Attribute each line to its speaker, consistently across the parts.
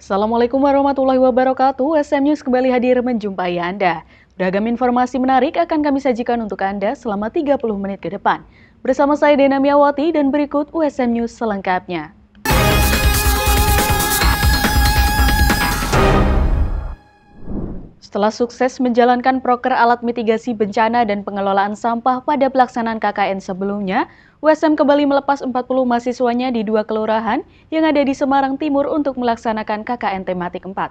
Speaker 1: Assalamualaikum warahmatullahi wabarakatuh. SM News kembali hadir menjumpai Anda. Beragam informasi menarik akan kami sajikan untuk Anda selama 30 menit ke depan. Bersama saya Dena Miawati dan berikut USM News selengkapnya. Setelah sukses menjalankan proker alat mitigasi bencana dan pengelolaan sampah pada pelaksanaan KKN sebelumnya, USM kembali melepas 40 mahasiswanya di 2 kelurahan yang ada di Semarang Timur untuk melaksanakan KKN tematik 4.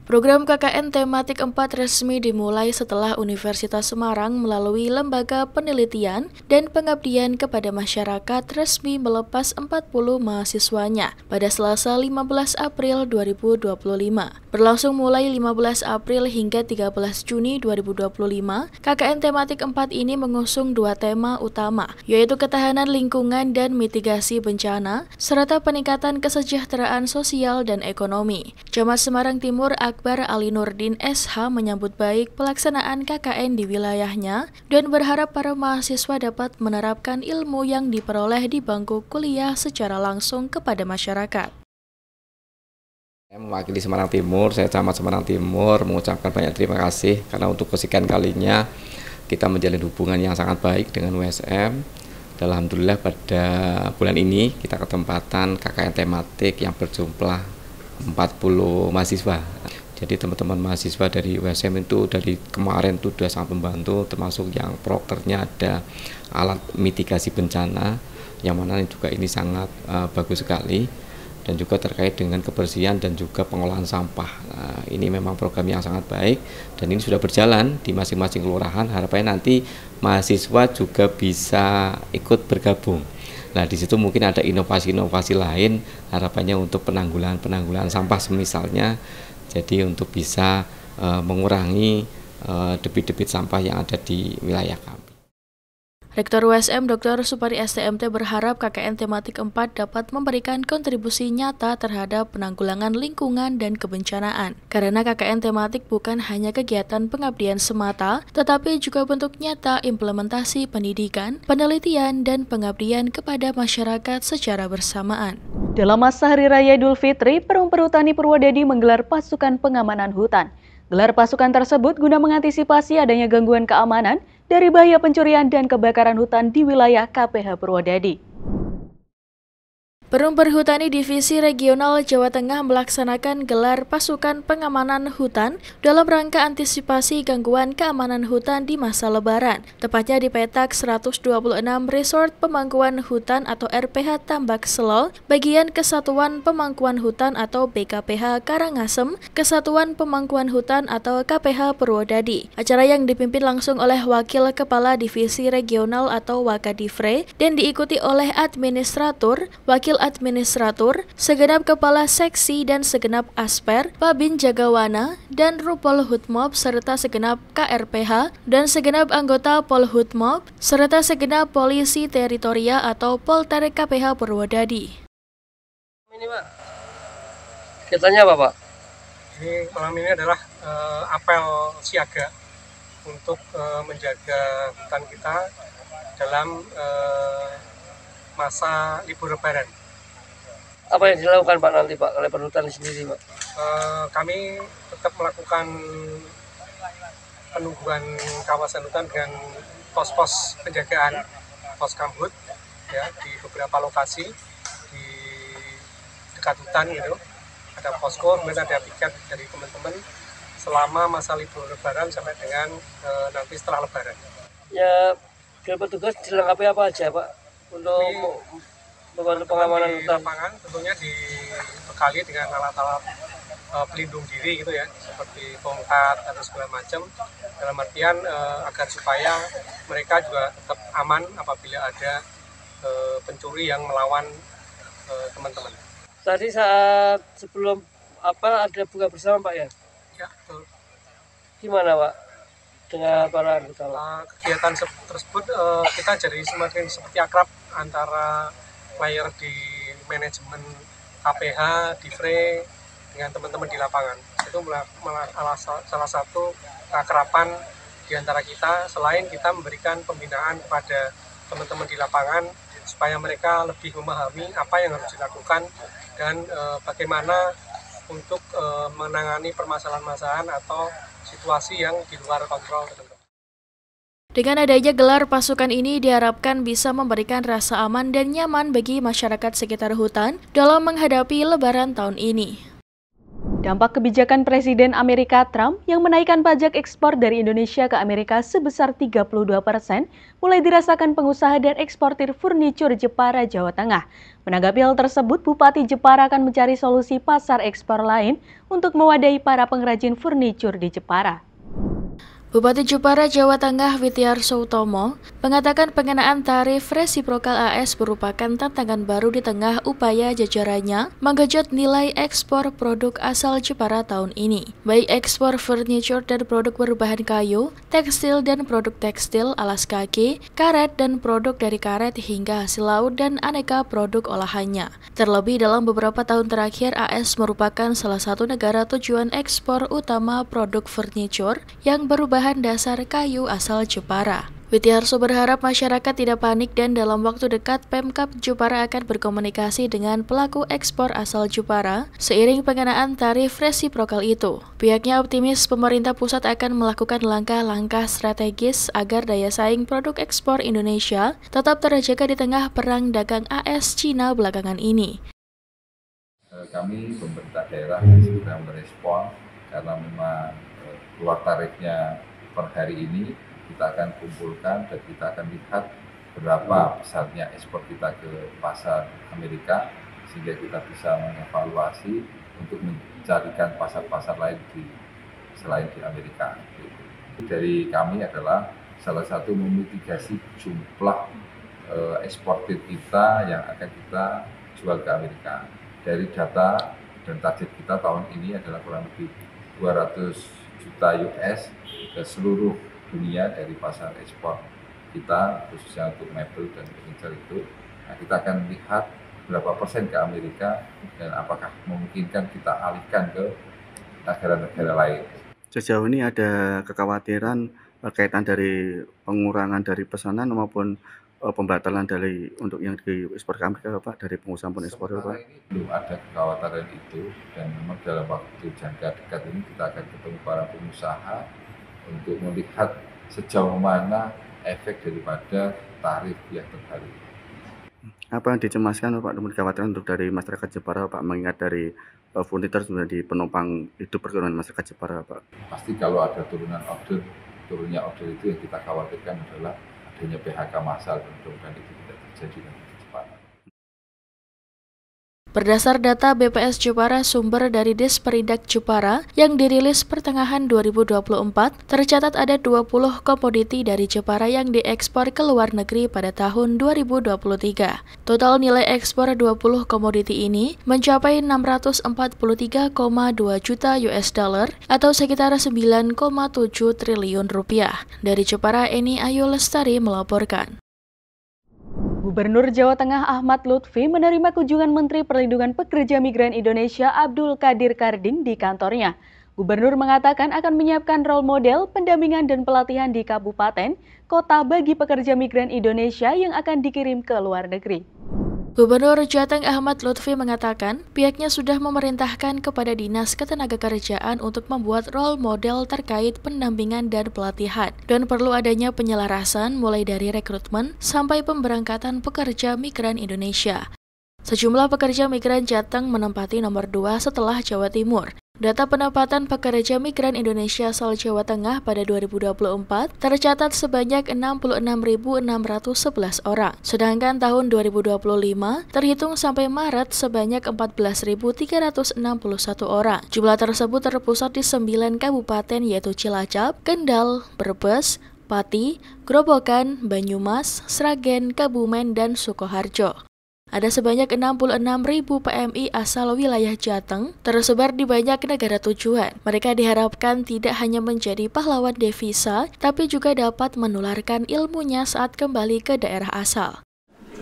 Speaker 2: Program KKN tematik 4 resmi dimulai setelah Universitas Semarang melalui Lembaga Penelitian dan Pengabdian kepada Masyarakat resmi melepas 40 mahasiswanya pada Selasa 15 April 2025. Berlangsung mulai 15 April hingga 13 Juni 2025, KKN tematik 4 ini mengusung 2 tema utama, yaitu ketahanan lingkungan dan mitigasi bencana, serta peningkatan kesejahteraan sosial dan ekonomi. Camat Semarang Timur Akbar Ali Nurdin SH menyambut baik pelaksanaan KKN di wilayahnya dan berharap para mahasiswa dapat menerapkan ilmu yang diperoleh di bangku kuliah secara langsung kepada masyarakat.
Speaker 3: Saya mewakili Semarang Timur, saya Camat Semarang Timur mengucapkan banyak terima kasih karena untuk kesekian kalinya kita menjalin hubungan yang sangat baik dengan USM. Alhamdulillah pada bulan ini kita ketempatan KKN tematik yang berjumlah 40 mahasiswa. Jadi teman-teman mahasiswa dari USM itu dari kemarin itu sudah sangat membantu, termasuk yang prokernya ada alat mitigasi bencana, yang mana juga ini sangat bagus sekali, dan juga terkait dengan kebersihan dan juga pengolahan sampah. Nah, ini memang program yang sangat baik dan ini sudah berjalan di masing-masing kelurahan. Harapannya nanti mahasiswa juga bisa ikut bergabung. Nah, di situ mungkin ada inovasi-inovasi lain, harapannya untuk penanggulangan sampah semisalnya, jadi untuk bisa mengurangi debit-debit sampah yang ada di wilayah kami.
Speaker 2: Rektor USM Dr. Supari STMT berharap KKN tematik 4 dapat memberikan kontribusi nyata terhadap penanggulangan lingkungan dan kebencanaan. Karena KKN tematik bukan hanya kegiatan pengabdian semata, tetapi juga bentuk nyata implementasi pendidikan, penelitian, dan pengabdian kepada masyarakat secara bersamaan.
Speaker 1: Dalam masa Hari Raya Idul Fitri, Perum Perhutani Purwodadi menggelar pasukan pengamanan hutan. Gelar pasukan tersebut guna mengantisipasi adanya gangguan keamanan dari bahaya pencurian dan kebakaran hutan di wilayah KPH Purwodadi.
Speaker 2: Perum Perhutani Divisi Regional Jawa Tengah melaksanakan gelar pasukan pengamanan hutan dalam rangka antisipasi gangguan keamanan hutan di masa Lebaran, tepatnya di petak 126 Resort Pemangkuan Hutan atau RPH Tambak Selo, bagian Kesatuan Pemangkuan Hutan atau BKPH Karangasem, Kesatuan Pemangkuan Hutan atau KPH Purwodadi. Acara yang dipimpin langsung oleh Wakil Kepala Divisi Regional atau Wakadifre dan diikuti oleh Administratur, Wakil Administratur, segenap Kepala Seksi dan segenap Asper, Babin Jagawana, dan Rupol Hutmob, serta segenap KRPH, dan segenap anggota Pol Hutmob, serta segenap Polisi Teritoria atau Polter KPH Purwodadi.
Speaker 4: Ini Pak, kegiatannya apa Pak?
Speaker 5: Ini malam ini adalah apel siaga untuk menjaga hutan kita dalam masa libur Lebaran.
Speaker 4: Apa yang dilakukan Pak nanti Pak, oleh perhutani sendiri Pak?
Speaker 5: Kami tetap melakukan penungguan kawasan hutan dengan pos-pos penjagaan, pos kambut, ya, di beberapa lokasi di dekat hutan gitu. Ada posko, kemudian ada piket dari teman-teman selama masa libur Lebaran sampai dengan nanti setelah Lebaran.
Speaker 4: Ya, petugas dilengkapi apa aja Pak untuk membantu pengamanan
Speaker 5: di
Speaker 4: hutan?
Speaker 5: lapangan tentunya dibekali dengan alat-alat pelindung diri gitu ya, seperti tongkat atau segala macam, dalam artian agar supaya mereka juga tetap aman apabila ada pencuri yang melawan teman-teman.
Speaker 4: Tadi saat sebelum ada buka bersama Pak ya?
Speaker 5: Ya, betul.
Speaker 4: Gimana Pak dengan para anggota?
Speaker 5: Kegiatan tersebut kita jadi semakin seperti akrab antara player di manajemen KPH, Divre dengan teman-teman di lapangan. Itu salah satu keakraban di antara kita, selain kita memberikan pembinaan kepada teman-teman di lapangan supaya mereka lebih memahami apa yang harus dilakukan dan bagaimana untuk menangani permasalahan-permasalahan atau situasi yang di luar kontrol.
Speaker 2: Dengan adanya gelar pasukan ini diharapkan bisa memberikan rasa aman dan nyaman bagi masyarakat sekitar hutan dalam menghadapi Lebaran tahun ini.
Speaker 1: Dampak kebijakan Presiden Amerika Trump yang menaikkan pajak ekspor dari Indonesia ke Amerika sebesar 32% mulai dirasakan pengusaha dan eksportir furnitur Jepara, Jawa Tengah. Menanggapi hal tersebut, Bupati Jepara akan mencari solusi pasar ekspor lain untuk mewadahi para pengrajin furnitur di Jepara.
Speaker 2: Bupati Jepara, Jawa Tengah, Witiarso Utomo, mengatakan pengenaan tarif resiprokal AS merupakan tantangan baru di tengah upaya jajarannya menggenjot nilai ekspor produk asal Jepara tahun ini, baik ekspor furniture dan produk berbahan kayu, tekstil dan produk tekstil, alas kaki, karet dan produk dari karet hingga hasil laut dan aneka produk olahannya. Terlebih dalam beberapa tahun terakhir, AS merupakan salah satu negara tujuan ekspor utama produk furniture yang berbahan dasar kayu asal Jepara. Witiarso berharap masyarakat tidak panik dan dalam waktu dekat Pemkab Jepara akan berkomunikasi dengan pelaku ekspor asal Jepara seiring pengenaan tarif resiprokal itu. Pihaknya optimis pemerintah pusat akan melakukan langkah-langkah strategis agar daya saing produk ekspor Indonesia tetap terjaga di tengah perang dagang AS Cina belakangan ini.
Speaker 6: Kami pemerintah daerah sedang merespon karena memang keluar tarifnya per hari ini, kita akan kumpulkan dan kita akan lihat berapa besarnya ekspor kita ke pasar Amerika sehingga kita bisa mengevaluasi untuk mencarikan pasar-pasar lain selain di Amerika. Dari kami adalah salah satu memitigasi jumlah eksportir kita yang akan kita jual ke Amerika. Dari data dan target kita tahun ini adalah kurang lebih 200 juta US ke seluruh dunia dari pasar ekspor kita, khususnya untuk mebel dan furniture itu. Nah, kita akan lihat berapa persen ke Amerika dan apakah memungkinkan kita alihkan ke negara-negara lain.
Speaker 7: Sejauh ini ada kekhawatiran kaitan dari pengurangan dari pesanan maupun pembatalan dari untuk yang diekspor ke Amerika, Pak, dari pengusaha pun ekspor, Pak?
Speaker 6: Ini belum ada kekhawatiran itu dan memang dalam waktu jangka dekat ini kita akan ketemu para pengusaha untuk melihat sejauh mana efek daripada tarif yang terbaru.
Speaker 7: Apa yang dicemaskan, Pak, dengan kekhawatiran untuk dari masyarakat Jepara, Pak, mengingat dari furnitur sebenarnya di penopang hidup perekonomian masyarakat Jepara, Pak?
Speaker 6: Pasti kalau ada turunnya order itu yang kita khawatirkan adalah adanya PHK massal dan mudah-mudahan itu tidak terjadi dengan cepat.
Speaker 2: Berdasar data BPS Jepara sumber dari Disperindak Jepara yang dirilis pertengahan 2024, tercatat ada 20 komoditi dari Jepara yang diekspor ke luar negeri pada tahun 2023. Total nilai ekspor 20 komoditi ini mencapai 643,2 juta US dollar atau sekitar 9,7 triliun rupiah. Dari Jepara, Eni Ayu Lestari melaporkan.
Speaker 1: Gubernur Jawa Tengah Ahmad Lutfi menerima kunjungan Menteri Perlindungan Pekerja Migran Indonesia Abdul Qadir Karding di kantornya. Gubernur mengatakan akan menyiapkan role model, pendampingan dan pelatihan di kabupaten, kota bagi pekerja migran Indonesia yang akan dikirim ke luar negeri.
Speaker 2: Gubernur Jateng Ahmad Lutfi mengatakan pihaknya sudah memerintahkan kepada Dinas Ketenagakerjaan untuk membuat role model terkait pendampingan dan pelatihan dan perlu adanya penyelarasan mulai dari rekrutmen sampai pemberangkatan pekerja migran Indonesia. Sejumlah pekerja migran Jateng menempati nomor 2 setelah Jawa Timur. Data penempatan pekerja migran Indonesia asal Jawa Tengah pada 2024 tercatat sebanyak 66.611 orang. Sedangkan tahun 2025 terhitung sampai Maret sebanyak 14.361 orang. Jumlah tersebut terpusat di 9 kabupaten yaitu Cilacap, Kendal, Brebes, Pati, Grobogan, Banyumas, Sragen, Kebumen, dan Sukoharjo. Ada sebanyak 66.000 PMI asal wilayah Jateng tersebar di banyak negara tujuan. Mereka diharapkan tidak hanya menjadi pahlawan devisa, tapi juga dapat menularkan ilmunya saat kembali ke daerah asal.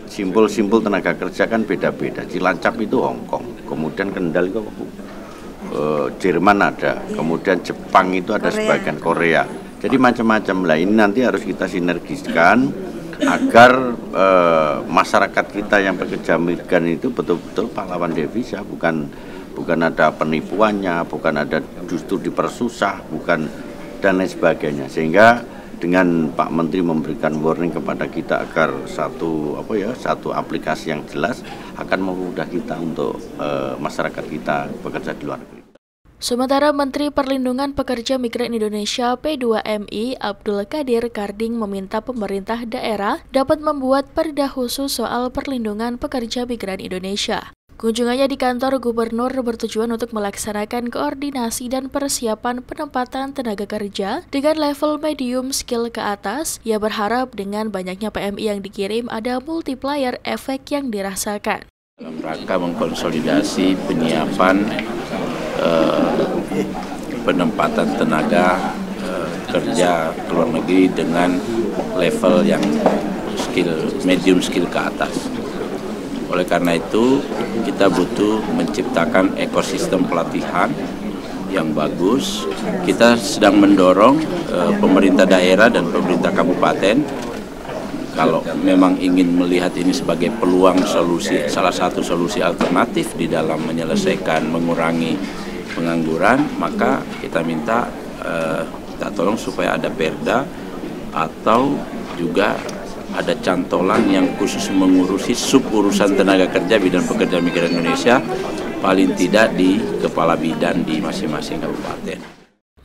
Speaker 8: Simpul-simpul tenaga kerja kan beda-beda. Cilacap itu Hongkong, kemudian Kendal itu Jerman ada, kemudian Jepang itu ada sebagian Korea. Jadi macam-macam lah. Ini nanti harus kita sinergiskan agar masyarakat kita yang pekerja migran itu betul-betul pahlawan devisa, bukan ada penipuannya, bukan ada justru dipersusah, bukan dan lain sebagainya. Sehingga dengan Pak Menteri memberikan warning kepada kita agar satu aplikasi yang jelas akan memudahkan kita untuk masyarakat kita bekerja di luar negeri.
Speaker 2: Sementara Menteri Perlindungan Pekerja Migran Indonesia P2MI Abdul Qadir Karding meminta pemerintah daerah dapat membuat perda khusus soal perlindungan pekerja migran Indonesia. Kunjungannya di kantor gubernur bertujuan untuk melaksanakan koordinasi dan persiapan penempatan tenaga kerja dengan level medium skill ke atas. Ia berharap dengan banyaknya PMI yang dikirim ada multiplier efek yang dirasakan.
Speaker 9: Dalam rangka mengkonsolidasi penyiapan penempatan tenaga kerja ke luar negeri dengan level yang medium skill ke atas. Oleh karena itu, kita butuh menciptakan ekosistem pelatihan yang bagus. Kita sedang mendorong pemerintah daerah dan pemerintah kabupaten, kalau memang ingin melihat ini sebagai peluang solusi, salah satu solusi alternatif di dalam menyelesaikan mengurangi pengangguran, maka kita minta kita tolong supaya ada perda atau juga ada cantolan yang khusus mengurusi sub-urusan tenaga kerja bidang pekerja migran Indonesia, paling tidak di kepala bidan di masing-masing kabupaten.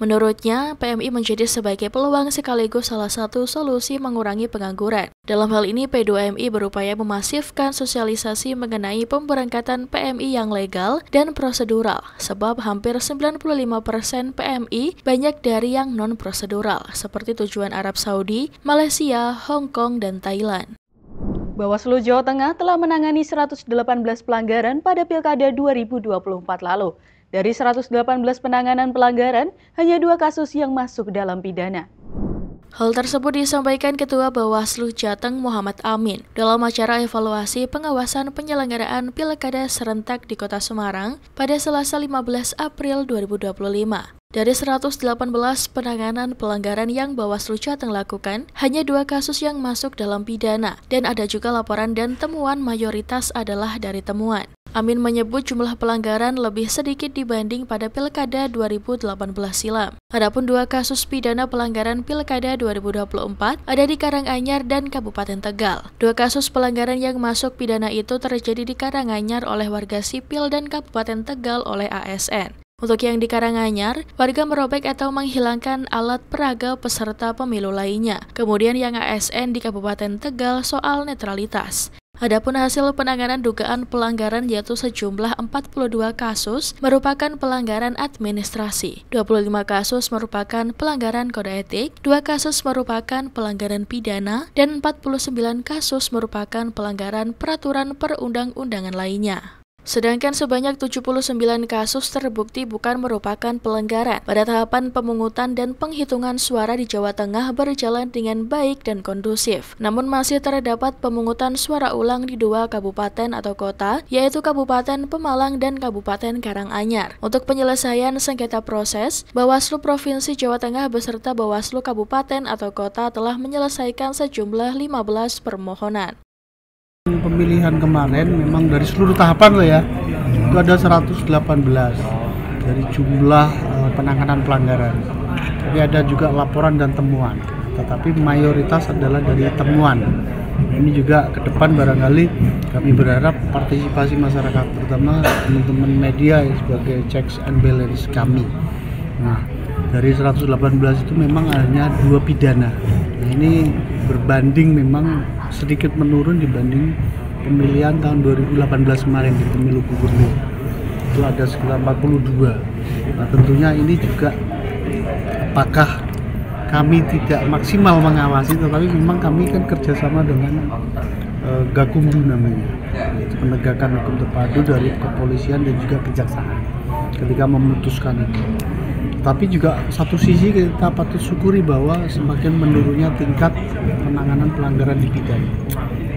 Speaker 2: Menurutnya, PMI menjadi sebagai peluang sekaligus salah satu solusi mengurangi pengangguran. Dalam hal ini, P2MI berupaya memasifkan sosialisasi mengenai pemberangkatan PMI yang legal dan prosedural, sebab hampir 95% PMI banyak dari yang non-prosedural, seperti tujuan Arab Saudi, Malaysia, Hong Kong, dan Thailand.
Speaker 1: Bawaslu Jawa Tengah telah menangani 118 pelanggaran pada Pilkada 2024 lalu. Dari 118 penanganan pelanggaran, hanya 2 kasus yang masuk dalam pidana.
Speaker 2: Hal tersebut disampaikan Ketua Bawaslu Jateng Muhammad Amin dalam acara evaluasi pengawasan penyelenggaraan Pilkada serentak di Kota Semarang pada Selasa 15 April 2025. Dari 118 penanganan pelanggaran yang Bawaslu Jateng lakukan, hanya 2 kasus yang masuk dalam pidana, dan ada juga laporan dan temuan mayoritas adalah dari temuan. Amin menyebut jumlah pelanggaran lebih sedikit dibanding pada Pilkada 2018 silam. Adapun 2 kasus pidana pelanggaran Pilkada 2024 ada di Karanganyar dan Kabupaten Tegal. 2 kasus pelanggaran yang masuk pidana itu terjadi di Karanganyar oleh warga sipil dan Kabupaten Tegal oleh ASN. Untuk yang di Karanganyar, warga merobek atau menghilangkan alat peraga peserta pemilu lainnya. Kemudian yang ASN di Kabupaten Tegal soal netralitas. Adapun hasil penanganan dugaan pelanggaran yaitu sejumlah 42 kasus merupakan pelanggaran administrasi, 25 kasus merupakan pelanggaran kode etik, 2 kasus merupakan pelanggaran pidana, dan 49 kasus merupakan pelanggaran peraturan perundang-undangan lainnya. Sedangkan sebanyak 79 kasus terbukti bukan merupakan pelanggaran. Pada tahapan pemungutan dan penghitungan suara di Jawa Tengah berjalan dengan baik dan kondusif. Namun masih terdapat pemungutan suara ulang di 2 kabupaten atau kota, yaitu Kabupaten Pemalang dan Kabupaten Karanganyar. Untuk penyelesaian sengketa proses, Bawaslu Provinsi Jawa Tengah beserta Bawaslu Kabupaten atau kota telah menyelesaikan sejumlah 15 permohonan.
Speaker 10: Pemilihan kemarin memang dari seluruh tahapan loh ya, itu ada 118 dari jumlah penanganan pelanggaran. Tapi ada juga laporan dan temuan, tetapi mayoritas adalah dari temuan. Ini juga ke depan barangkali kami berharap partisipasi masyarakat, terutama teman-teman media sebagai checks and balance kami. Nah, dari 118 itu memang hanya 2 pidana. Nah, ini berbanding memang sedikit menurun dibanding pemilihan tahun 2018 kemarin di pemilu gubernur. Itu ada sekitar 42. Nah, tentunya ini juga apakah kami tidak maksimal mengawasi, tetapi memang kami kan kerjasama dengan Gakumdu namanya, yaitu penegakan hukum terpadu dari kepolisian dan juga kejaksaan ketika memutuskan itu. Tapi juga satu sisi kita patut syukuri bahwa semakin menurunnya tingkat penanganan pelanggaran di pidana.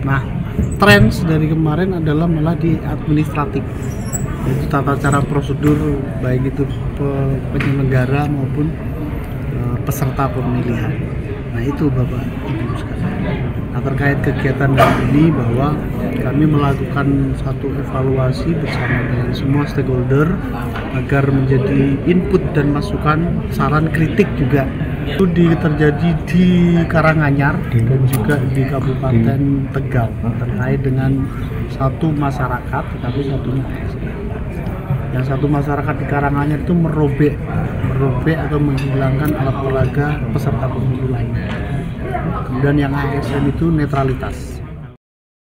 Speaker 10: Nah, tren dari kemarin adalah malah di administratif, yaitu tata cara prosedur baik itu penyelenggara maupun peserta pemilihan. Nah, itu Bapak Ibu sekalian. Nah, terkait kegiatan ini bahwa kami melakukan satu evaluasi bersama dengan semua stakeholder agar menjadi input dan masukan, saran, kritik juga. Itu terjadi di Karanganyar dan juga di Kabupaten Tegal terkait dengan satu masyarakat, tetapi satunya yang satu masyarakat di Karanganyar itu merobek atau menghilangkan alat peraga peserta pemilu lainnya. Kemudian yang ASN itu netralitas.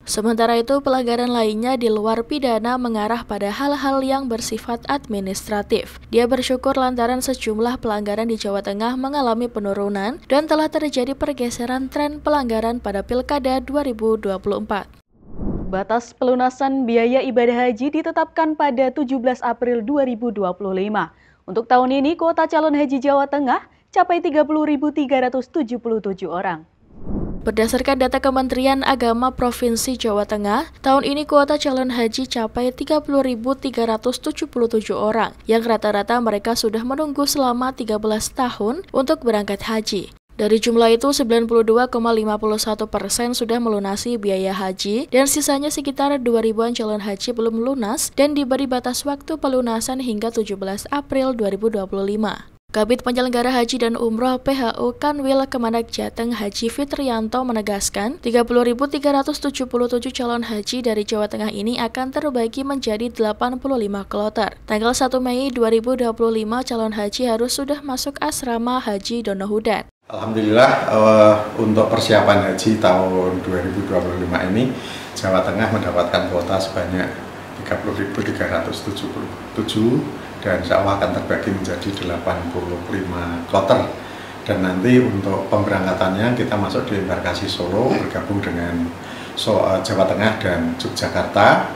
Speaker 2: Sementara itu, pelanggaran lainnya di luar pidana mengarah pada hal-hal yang bersifat administratif. Dia bersyukur lantaran sejumlah pelanggaran di Jawa Tengah mengalami penurunan dan telah terjadi pergeseran tren pelanggaran pada Pilkada 2024.
Speaker 1: Batas pelunasan biaya ibadah haji ditetapkan pada 17 April 2025. Untuk tahun ini, kuota calon haji Jawa Tengah capai 30.377 orang.
Speaker 2: Berdasarkan data Kementerian Agama Provinsi Jawa Tengah, tahun ini kuota calon haji capai 30.377 orang, yang rata-rata mereka sudah menunggu selama 13 tahun untuk berangkat haji. Dari jumlah itu, 92,51% sudah melunasi biaya haji, dan sisanya sekitar 2.000-an calon haji belum lunas dan diberi batas waktu pelunasan hingga 17 April 2025. Kabid Penyelenggara Haji dan Umroh PHU Kanwil Kemenak Jateng Haji Fitrianto menegaskan 30.377 calon haji dari Jawa Tengah ini akan terbagi menjadi 85 kloter. Tanggal 1 Mei 2025 calon haji harus sudah masuk asrama Haji Donohudan.
Speaker 11: Alhamdulillah untuk persiapan haji tahun 2025 ini Jawa Tengah mendapatkan kuota sebanyak 30.377 dan insya Allah akan terbagi menjadi 85 kloter. Dan nanti untuk pemberangkatannya kita masuk di embarkasi Solo bergabung dengan Jawa Tengah dan Yogyakarta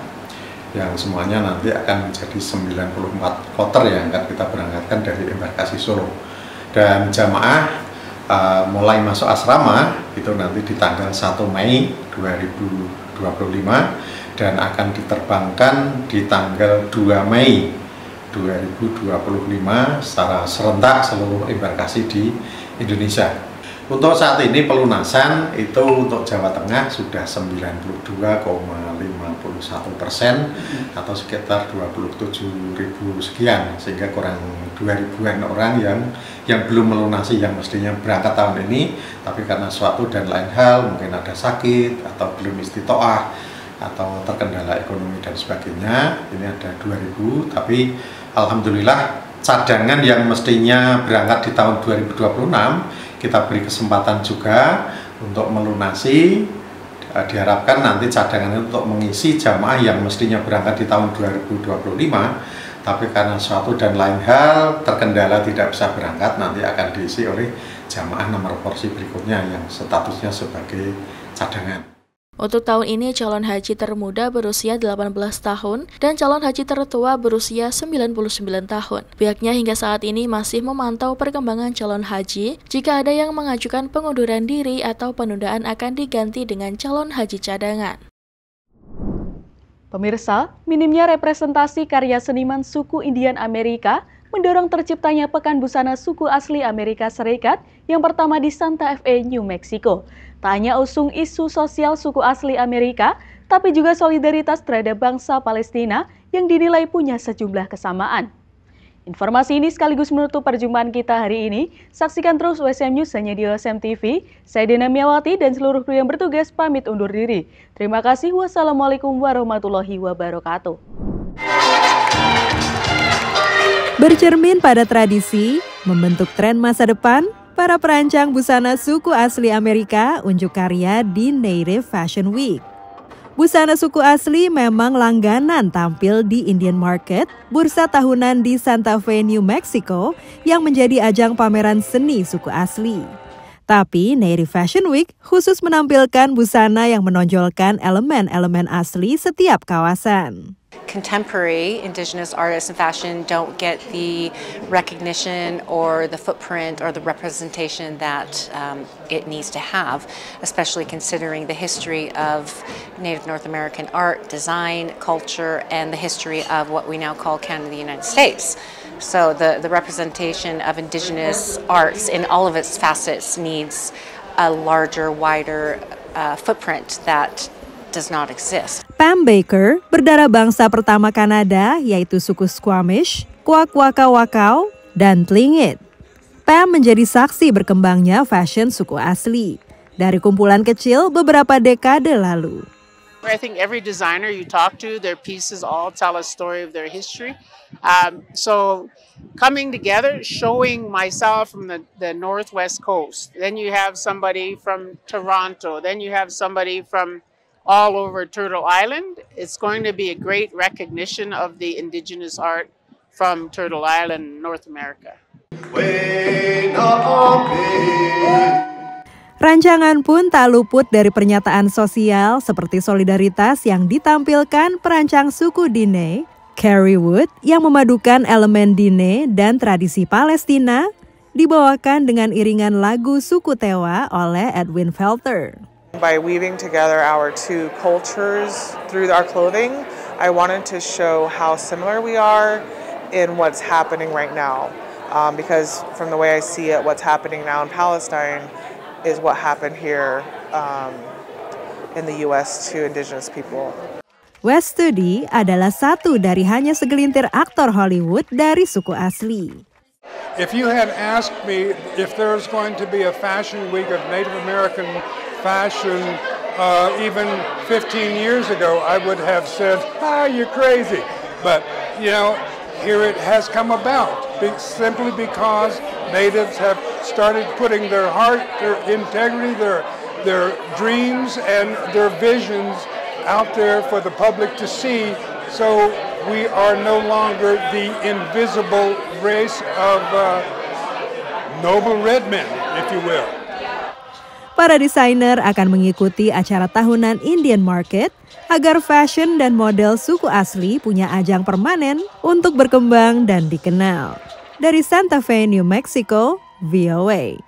Speaker 11: yang semuanya nanti akan menjadi 94 kloter yang akan kita berangkatkan dari embarkasi Solo. Dan jamaah mulai masuk asrama itu nanti di tanggal 1 Mei 2025 dan akan diterbangkan di tanggal 2 Mei 2025 secara serentak seluruh embarkasi di Indonesia. Untuk saat ini pelunasan itu untuk Jawa Tengah sudah 92,51% atau sekitar 27.000 sekian, sehingga kurang 2.000-an orang yang belum melunasi yang mestinya berangkat tahun ini, tapi karena suatu dan lain hal, mungkin ada sakit atau belum istitoah atau terkendala ekonomi dan sebagainya, ini ada 2.000, tapi alhamdulillah cadangan yang mestinya berangkat di tahun 2026 kita beri kesempatan juga untuk melunasi. Diharapkan nanti cadangan untuk mengisi jamaah yang mestinya berangkat di tahun 2025, tapi karena suatu dan lain hal terkendala tidak bisa berangkat, nanti akan diisi oleh jamaah nomor porsi berikutnya yang statusnya sebagai cadangan.
Speaker 2: Untuk tahun ini, calon haji termuda berusia 18 tahun dan calon haji tertua berusia 99 tahun. Pihaknya hingga saat ini masih memantau perkembangan calon haji. Jika ada yang mengajukan pengunduran diri atau penundaan akan diganti dengan calon haji cadangan.
Speaker 1: Pemirsa, minimnya representasi karya seniman suku Indian Amerika mendorong terciptanya Pekan Busana Suku Asli Amerika Serikat yang pertama di Santa Fe, New Mexico. Tak hanya usung isu sosial suku asli Amerika, tapi juga solidaritas terhadap bangsa Palestina yang dinilai punya sejumlah kesamaan. Informasi ini sekaligus menutup perjumpaan kita hari ini. Saksikan terus WSM News hanya di WSM TV. Saya Dina Miawati dan seluruh kru yang bertugas pamit undur diri. Terima kasih. Wassalamualaikum warahmatullahi wabarakatuh.
Speaker 12: Bercermin pada tradisi, membentuk tren masa depan, para perancang busana suku asli Amerika unjuk karya di Native Fashion Week. Busana suku asli memang langganan tampil di Indian Market, bursa tahunan di Santa Fe, New Mexico, yang menjadi ajang pameran seni suku asli. Tapi Native Fashion Week khusus menampilkan busana yang menonjolkan elemen-elemen asli setiap kawasan.
Speaker 13: Contemporary indigenous artists in fashion don't get the recognition or the footprint or the representation that it needs to have, especially considering the history of Native North American art, design, culture, and the history of what we now call Canada, the United States. So the representation of indigenous arts in all of its facets needs a larger, wider footprint that does not exist.
Speaker 12: Pam Baker, berdarah bangsa pertama Kanada, yaitu suku Squamish, Kwakwaka'wakw, dan Tlingit. Pam menjadi saksi berkembangnya fashion suku asli dari kumpulan kecil beberapa dekade lalu.
Speaker 14: I think every designer you talk to, their pieces all tell a story of their history. So coming together, showing myself from the Northwest Coast, then you have somebody from Toronto, then you have somebody from all over Turtle Island. It's going to be a great recognition of the indigenous art from Turtle Island, North America.
Speaker 12: Rancangan pun tak luput dari pernyataan sosial seperti solidaritas yang ditampilkan perancang suku Diné, Carrie Wood, yang memadukan elemen Diné dan tradisi Palestina, dibawakan dengan iringan lagu suku Tewa oleh Edwin Felter.
Speaker 15: By weaving together our two cultures through our clothing, I wanted to show how similar we are in what's happening right now. Because from the way I see it, what's happening now in Palestine is what happened here in the U.S. to indigenous people.
Speaker 12: Wes Studi adalah satu dari hanya segelintir aktor Hollywood dari suku asli.
Speaker 16: If you had asked me if there's going to be a fashion week of Native American fashion even 15 years ago, I would have said, you're crazy. But, you know, here it has come about simply because Natives have started putting their heart, their integrity, their dreams and their visions out there for the public to see. So we are no longer the invisible race of noble red men, if you will.
Speaker 12: Para desainer akan mengikuti acara tahunan Indian Market agar fashion dan model suku asli punya ajang permanen untuk berkembang dan dikenal. Dari Santa Fe, New Mexico, VOA.